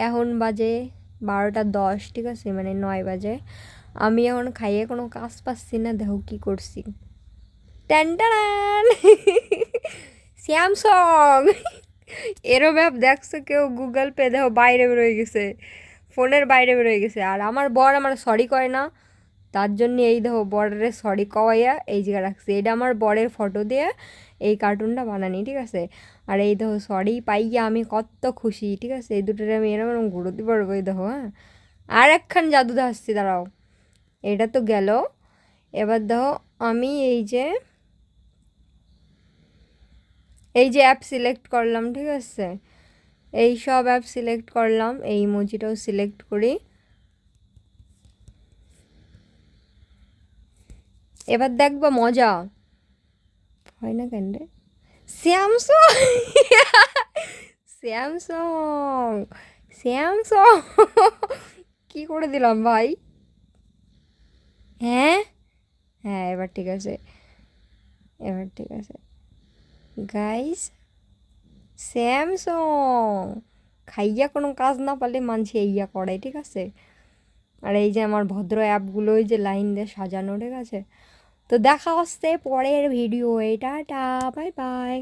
এখন বাজে 12:10, ঠিক আছে, মানে 9 বাজে। আমি এখন খাইয়ে কোনো কাজ পাচ্ছি না, দেখো কি করছি। ট্যান স্যামসং এরো ম্যাপ দেখছো কেউ? গুগল পে দেখো বাইরে বেরোয় গেছে, ফোনের বাইরে বেরোয় গেছে। আর আমার বর আমার সরি কয় না, তার জন্য এই দেখো বরের সরি কওয়াইয়া এই জায়গায় রাখছি। এটা আমার বরের ফটো দিয়ে এই কার্টুনটা বানানি, ঠিক আছে। আর এই দেখো সরি পাইয়া আমি কত খুশি, ঠিক আছে। এই দুটোরে আমি এরকম এরকম ঘুরোতে পারবো, এই দেখো। হ্যাঁ, আর একখান জাদু আসছি, দাঁড়াও। এটা তো গেল, এবার দেখো আমি এই যে অ্যাপ সিলেক্ট করলাম, ঠিক আছে। এই সব অ্যাপ সিলেক্ট করলাম, এই ইমোজিটাও সিলেক্ট করি। এবার দেখবো মজা হয় না কেন রে। স্যামসং স্যামসং স্যামসং কি করে দিলাম ভাই? হ্যাঁ হ্যাঁ, এবার ঠিক আছে, এবার ঠিক আছে। গাইস, স্যামসং খাইয়া কোনো কাজ না পারলে মানছি ইয়া করে, ঠিক আছে। আর এই যে আমার ভদ্র অ্যাপগুলো ওই যে লাইন দিয়ে সাজানো, ঠিক আছে। তো দেখা হচ্ছে পরের ভিডিও, এটা টা, বাই বাই।